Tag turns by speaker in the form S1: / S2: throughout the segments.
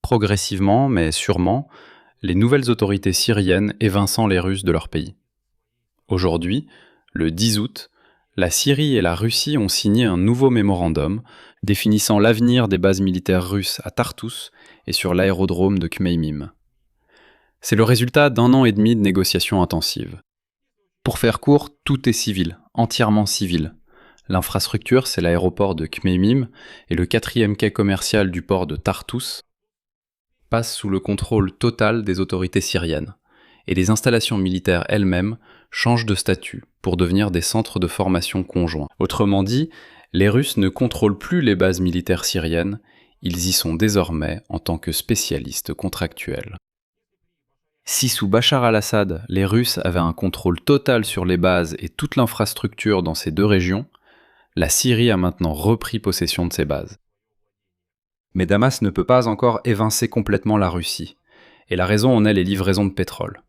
S1: progressivement, mais sûrement, les nouvelles autorités syriennes évinçant les Russes de leur pays. Aujourd'hui, le 10 août, la Syrie et la Russie ont signé un nouveau mémorandum définissant l'avenir des bases militaires russes à Tartous et sur l'aérodrome de Khmeimim. C'est le résultat d'1 an et demi de négociations intensives. Pour faire court, tout est civil, entièrement civil. L'infrastructure, c'est l'aéroport de Khmeimim et le 4e quai commercial du port de Tartous passe sous le contrôle total des autorités syriennes. Et les installations militaires elles-mêmes changent de statut pour devenir des centres de formation conjoints. Autrement dit, les Russes ne contrôlent plus les bases militaires syriennes, ils y sont désormais en tant que spécialistes contractuels. Si sous Bachar al-Assad, les Russes avaient un contrôle total sur les bases et toute l'infrastructure dans ces deux régions, la Syrie a maintenant repris possession de ces bases. Mais Damas ne peut pas encore évincer complètement la Russie, et la raison en est les livraisons de pétrole.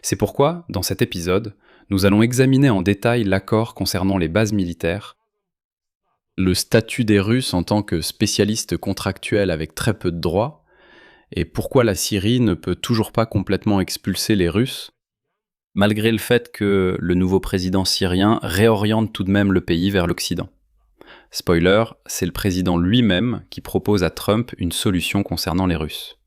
S1: C'est pourquoi, dans cet épisode, nous allons examiner en détail l'accord concernant les bases militaires, le statut des Russes en tant que spécialistes contractuels avec très peu de droits, et pourquoi la Syrie ne peut toujours pas complètement expulser les Russes, malgré le fait que le nouveau président syrien réoriente tout de même le pays vers l'Occident. Spoiler, c'est le président lui-même qui propose à Trump une solution concernant les Russes.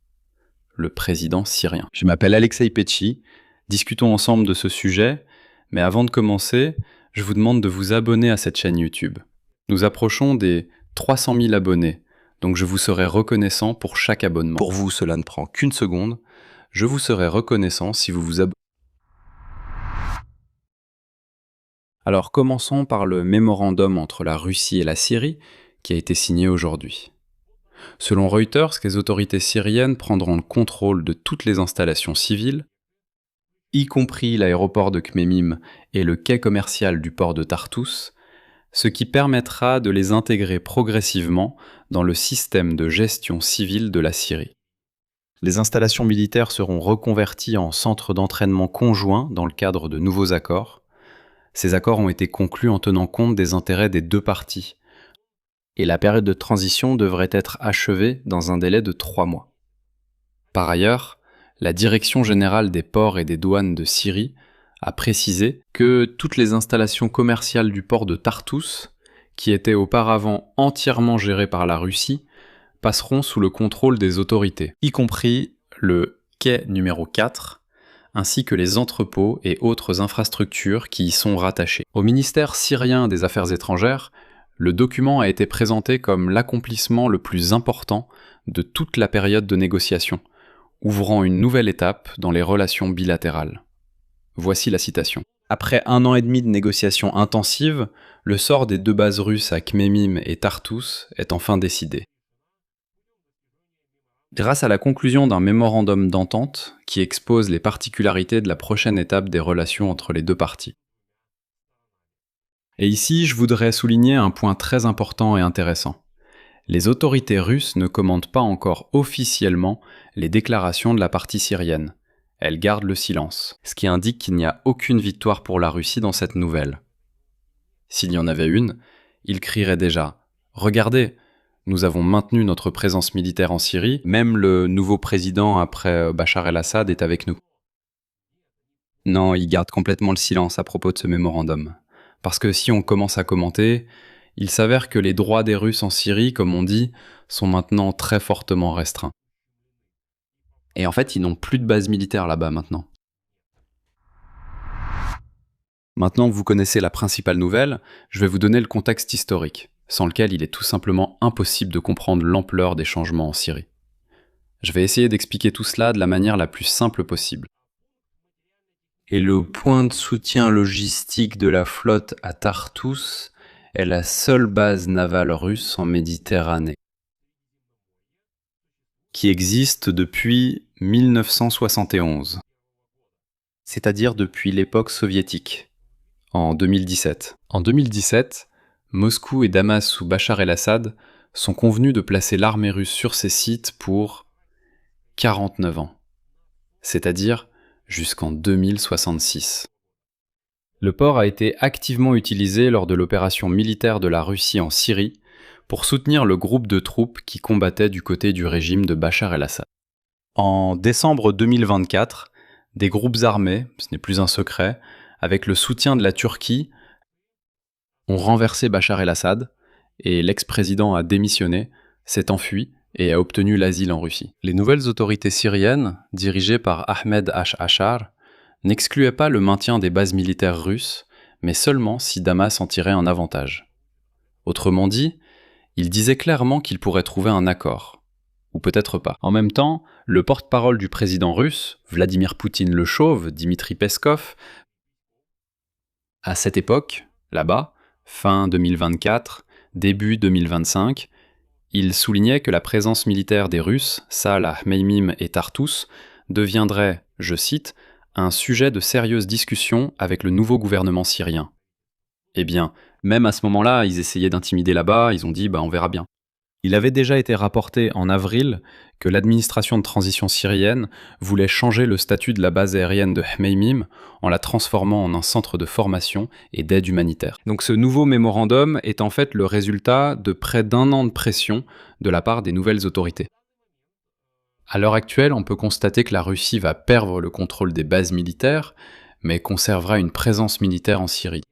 S1: Le président syrien. Je m'appelle Alexei Petchi, discutons ensemble de ce sujet, mais avant de commencer, je vous demande de vous abonner à cette chaîne YouTube. Nous approchons des 300 000 abonnés, donc je vous serai reconnaissant pour chaque abonnement. Pour vous, cela ne prend qu'une seconde, je vous serai reconnaissant si vous vous abonnez. Alors commençons par le mémorandum entre la Russie et la Syrie, qui a été signé aujourd'hui. Selon Reuters, les autorités syriennes prendront le contrôle de toutes les installations civiles, y compris l'aéroport de Khmeimim et le quai commercial du port de Tartous, ce qui permettra de les intégrer progressivement dans le système de gestion civile de la Syrie. Les installations militaires seront reconverties en centres d'entraînement conjoints dans le cadre de nouveaux accords. Ces accords ont été conclus en tenant compte des intérêts des deux parties, et la période de transition devrait être achevée dans un délai de 3 mois. Par ailleurs, la Direction générale des ports et des douanes de Syrie a précisé que toutes les installations commerciales du port de Tartous, qui étaient auparavant entièrement gérées par la Russie, passeront sous le contrôle des autorités, y compris le quai numéro 4, ainsi que les entrepôts et autres infrastructures qui y sont rattachés. Au ministère syrien des Affaires étrangères, le document a été présenté comme l'accomplissement le plus important de toute la période de négociation, ouvrant une nouvelle étape dans les relations bilatérales. Voici la citation. Après 1 an et demi de négociations intensives, le sort des deux bases russes à Khmeimim et Tartous est enfin décidé. Grâce à la conclusion d'un mémorandum d'entente qui expose les particularités de la prochaine étape des relations entre les deux parties. Et ici, je voudrais souligner un point très important et intéressant. Les autorités russes ne commentent pas encore officiellement les déclarations de la partie syrienne. Elles gardent le silence, ce qui indique qu'il n'y a aucune victoire pour la Russie dans cette nouvelle. S'il y en avait une, ils crieraient déjà « Regardez !» Nous avons maintenu notre présence militaire en Syrie, même le nouveau président après Bachar el-Assad est avec nous. Non, il garde complètement le silence à propos de ce mémorandum. Parce que si on commence à commenter, il s'avère que les droits des Russes en Syrie, comme on dit, sont maintenant très fortement restreints. Et en fait, ils n'ont plus de base militaire là-bas maintenant. Maintenant que vous connaissez la principale nouvelle, je vais vous donner le contexte historique, sans lequel il est tout simplement impossible de comprendre l'ampleur des changements en Syrie. Je vais essayer d'expliquer tout cela de la manière la plus simple possible. Et le point de soutien logistique de la flotte à Tartous est la seule base navale russe en Méditerranée, qui existe depuis 1971, c'est-à-dire depuis l'époque soviétique, en 2017. En 2017, Moscou et Damas sous Bachar el-Assad sont convenus de placer l'armée russe sur ces sites pour 49 ans, c'est-à-dire jusqu'en 2066. Le port a été activement utilisé lors de l'opération militaire de la Russie en Syrie, pour soutenir le groupe de troupes qui combattait du côté du régime de Bachar el-Assad. En décembre 2024, des groupes armés, ce n'est plus un secret, avec le soutien de la Turquie, ont renversé Bachar el-Assad et l'ex-président a démissionné, s'est enfui et a obtenu l'asile en Russie. Les nouvelles autorités syriennes, dirigées par Ahmed Al-Ashar, n'excluaient pas le maintien des bases militaires russes, mais seulement si Damas en tirait un avantage. Autrement dit, ils disaient clairement qu'ils pourraient trouver un accord. Ou peut-être pas. En même temps, le porte-parole du président russe, Vladimir Poutine le Chauve, Dmitri Peskov, à cette époque, là-bas, fin 2024, début 2025, il soulignait que la présence militaire des Russes, Salah, Meimim et Tartous, deviendrait, je cite, un sujet de sérieuse discussion avec le nouveau gouvernement syrien. Eh bien, même à ce moment-là, ils essayaient d'intimider là-bas, ils ont dit « on verra bien ». Il avait déjà été rapporté en avril que l'administration de transition syrienne voulait changer le statut de la base aérienne de Hmeimim en la transformant en un centre de formation et d'aide humanitaire. Donc ce nouveau mémorandum est en fait le résultat de près d'1 an de pression de la part des nouvelles autorités. À l'heure actuelle, on peut constater que la Russie va perdre le contrôle des bases militaires, mais conservera une présence militaire en Syrie.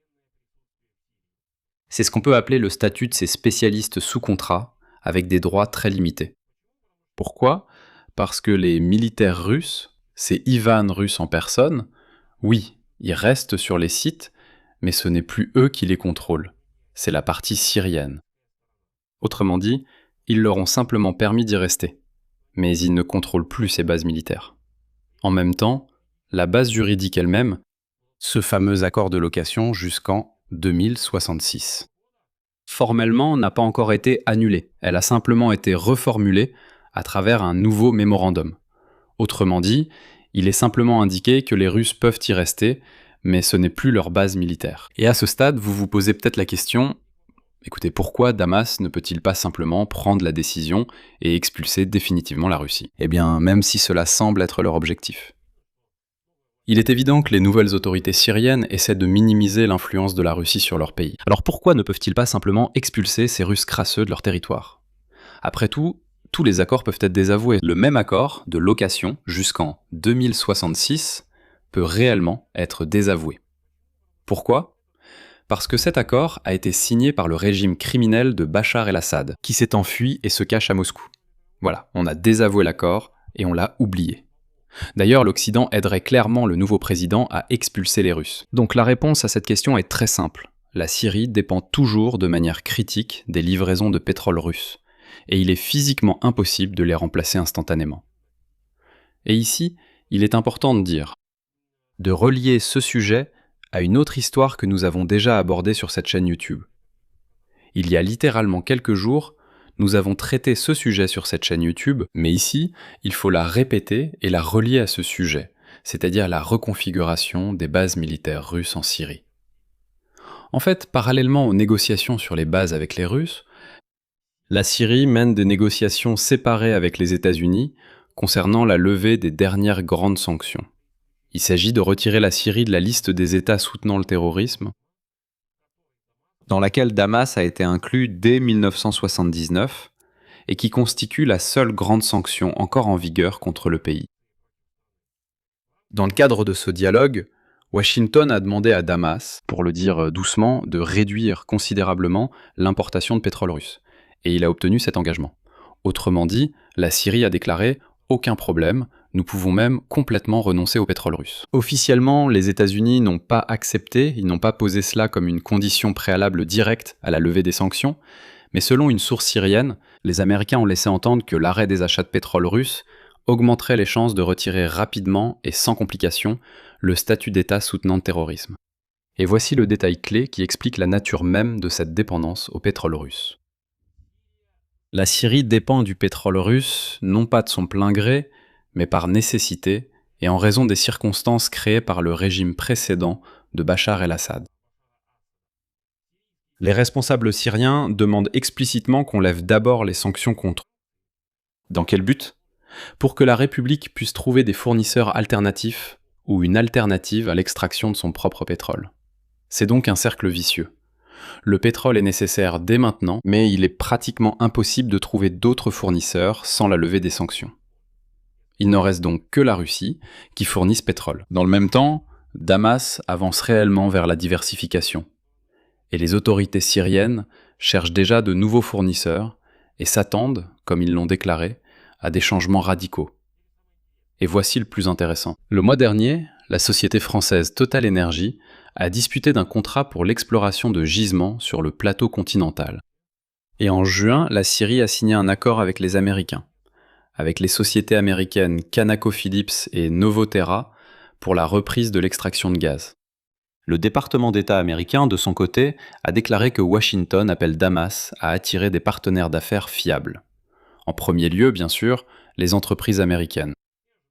S1: C'est ce qu'on peut appeler le statut de ces spécialistes sous contrat, avec des droits très limités. Pourquoi ? Parce que les militaires russes, ces Ivan russes en personne, oui, ils restent sur les sites, mais ce n'est plus eux qui les contrôlent, c'est la partie syrienne. Autrement dit, ils leur ont simplement permis d'y rester, mais ils ne contrôlent plus ces bases militaires. En même temps, la base juridique elle-même, ce fameux accord de location jusqu'en 2066. Formellement, n'a pas encore été annulée. Elle a simplement été reformulée à travers un nouveau mémorandum. Autrement dit, il est simplement indiqué que les Russes peuvent y rester, mais ce n'est plus leur base militaire. Et à ce stade, vous vous posez peut-être la question, écoutez, pourquoi Damas ne peut-il pas simplement prendre la décision et expulser définitivement la Russie ? Eh bien, même si cela semble être leur objectif. Il est évident que les nouvelles autorités syriennes essaient de minimiser l'influence de la Russie sur leur pays. Alors pourquoi ne peuvent-ils pas simplement expulser ces Russes crasseux de leur territoire ? Après tout, tous les accords peuvent être désavoués. Le même accord de location jusqu'en 2066 peut réellement être désavoué. Pourquoi ? Parce que cet accord a été signé par le régime criminel de Bachar el-Assad, qui s'est enfui et se cache à Moscou. Voilà, on a désavoué l'accord et on l'a oublié. D'ailleurs, l'Occident aiderait clairement le nouveau président à expulser les Russes. Donc la réponse à cette question est très simple. La Syrie dépend toujours de manière critique des livraisons de pétrole russe, et il est physiquement impossible de les remplacer instantanément. Et ici, il est important de relier ce sujet à une autre histoire que nous avons déjà abordée sur cette chaîne YouTube. Il y a littéralement quelques jours, nous avons traité ce sujet sur cette chaîne YouTube, mais ici, il faut la répéter et la relier à ce sujet, c'est-à-dire la reconfiguration des bases militaires russes en Syrie. En fait, parallèlement aux négociations sur les bases avec les Russes, la Syrie mène des négociations séparées avec les États-Unis concernant la levée des dernières grandes sanctions. Il s'agit de retirer la Syrie de la liste des États soutenant le terrorisme, dans laquelle Damas a été inclus dès 1979 et qui constitue la seule grande sanction encore en vigueur contre le pays. Dans le cadre de ce dialogue, Washington a demandé à Damas, pour le dire doucement, de réduire considérablement l'importation de pétrole russe, et il a obtenu cet engagement. Autrement dit, la Syrie a déclaré « aucun problème », nous pouvons même complètement renoncer au pétrole russe. Officiellement, les États-Unis n'ont pas accepté, ils n'ont pas posé cela comme une condition préalable directe à la levée des sanctions, mais selon une source syrienne, les Américains ont laissé entendre que l'arrêt des achats de pétrole russe augmenterait les chances de retirer rapidement et sans complication le statut d'État soutenant le terrorisme. Et voici le détail clé qui explique la nature même de cette dépendance au pétrole russe. La Syrie dépend du pétrole russe, non pas de son plein gré, mais par nécessité et en raison des circonstances créées par le régime précédent de Bachar el-Assad. Les responsables syriens demandent explicitement qu'on lève d'abord les sanctions contre eux. Dans quel but ? Pour que la République puisse trouver des fournisseurs alternatifs ou une alternative à l'extraction de son propre pétrole. C'est donc un cercle vicieux. Le pétrole est nécessaire dès maintenant, mais il est pratiquement impossible de trouver d'autres fournisseurs sans la levée des sanctions. Il ne reste donc que la Russie qui fournit ce pétrole. Dans le même temps, Damas avance réellement vers la diversification. Et les autorités syriennes cherchent déjà de nouveaux fournisseurs et s'attendent, comme ils l'ont déclaré, à des changements radicaux. Et voici le plus intéressant. Le mois dernier, la société française Total Energy a disputé d'un contrat pour l'exploration de gisements sur le plateau continental. Et en juin, la Syrie a signé un accord avec les Américains, avec les sociétés américaines ConocoPhillips et Novoterra pour la reprise de l'extraction de gaz. Le département d'État américain, de son côté, a déclaré que Washington appelle Damas à attirer des partenaires d'affaires fiables. En premier lieu, bien sûr, les entreprises américaines.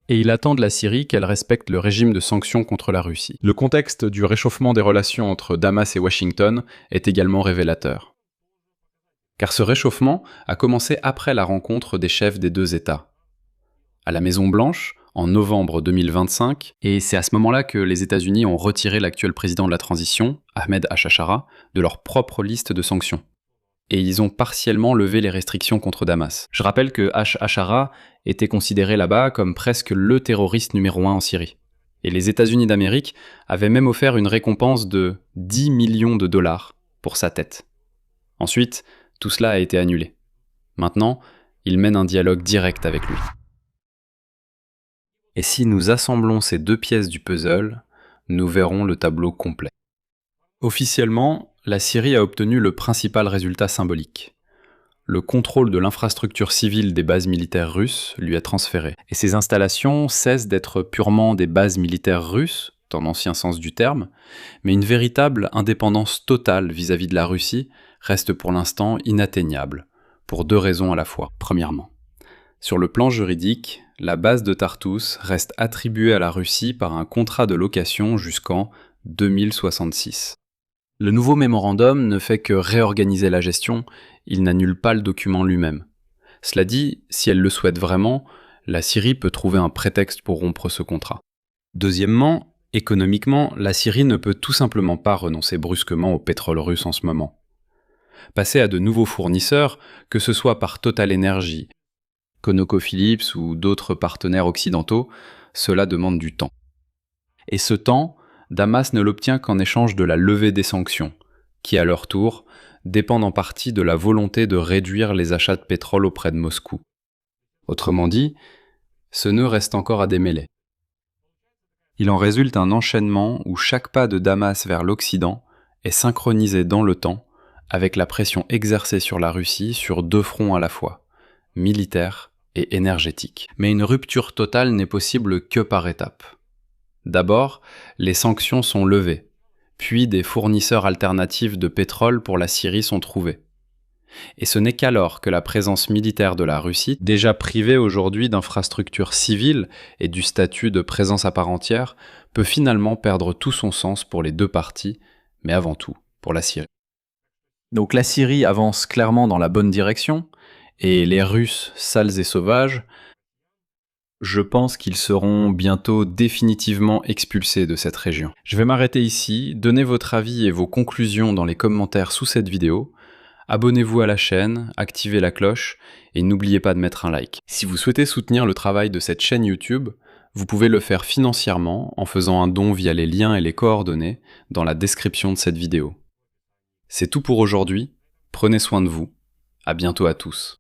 S1: Et il attend de la Syrie qu'elle respecte le régime de sanctions contre la Russie. Le contexte du réchauffement des relations entre Damas et Washington est également révélateur. Car ce réchauffement a commencé après la rencontre des chefs des deux États. À la Maison-Blanche, en novembre 2025, et c'est à ce moment-là que les États-Unis ont retiré l'actuel président de la transition, Ahmed Al-Shara, de leur propre liste de sanctions. Et ils ont partiellement levé les restrictions contre Damas. Je rappelle que Al-Shara était considéré là-bas comme presque le terroriste numéro 1 en Syrie. Et les États-Unis d'Amérique avaient même offert une récompense de 10 millions de dollars pour sa tête. Ensuite, tout cela a été annulé. Maintenant, ils mènent un dialogue direct avec lui. Et si nous assemblons ces deux pièces du puzzle, nous verrons le tableau complet. Officiellement, la Syrie a obtenu le principal résultat symbolique. Le contrôle de l'infrastructure civile des bases militaires russes lui est transféré. Et ces installations cessent d'être purement des bases militaires russes, dans l'ancien sens du terme, mais une véritable indépendance totale vis-à-vis de la Russie reste pour l'instant inatteignable, pour deux raisons à la fois. Premièrement, sur le plan juridique, la base de Tartous reste attribuée à la Russie par un contrat de location jusqu'en 2066. Le nouveau mémorandum ne fait que réorganiser la gestion, il n'annule pas le document lui-même. Cela dit, si elle le souhaite vraiment, la Syrie peut trouver un prétexte pour rompre ce contrat. Deuxièmement, économiquement, la Syrie ne peut tout simplement pas renoncer brusquement au pétrole russe en ce moment. Passer à de nouveaux fournisseurs, que ce soit par Total Energy, ConocoPhillips ou d'autres partenaires occidentaux, cela demande du temps. Et ce temps, Damas ne l'obtient qu'en échange de la levée des sanctions, qui à leur tour dépendent en partie de la volonté de réduire les achats de pétrole auprès de Moscou. Autrement dit, ce nœud reste encore à démêler. Il en résulte un enchaînement où chaque pas de Damas vers l'Occident est synchronisé dans le temps avec la pression exercée sur la Russie sur deux fronts à la fois, militaire et énergétique. Mais une rupture totale n'est possible que par étapes. D'abord, les sanctions sont levées, puis des fournisseurs alternatifs de pétrole pour la Syrie sont trouvés. Et ce n'est qu'alors que la présence militaire de la Russie, déjà privée aujourd'hui d'infrastructures civiles et du statut de présence à part entière, peut finalement perdre tout son sens pour les deux parties, mais avant tout pour la Syrie. Donc la Syrie avance clairement dans la bonne direction, et les Russes, sales et sauvages, je pense qu'ils seront bientôt définitivement expulsés de cette région. Je vais m'arrêter ici, donnez votre avis et vos conclusions dans les commentaires sous cette vidéo, abonnez-vous à la chaîne, activez la cloche et n'oubliez pas de mettre un like. Si vous souhaitez soutenir le travail de cette chaîne YouTube, vous pouvez le faire financièrement en faisant un don via les liens et les coordonnées dans la description de cette vidéo. C'est tout pour aujourd'hui, prenez soin de vous, à bientôt à tous.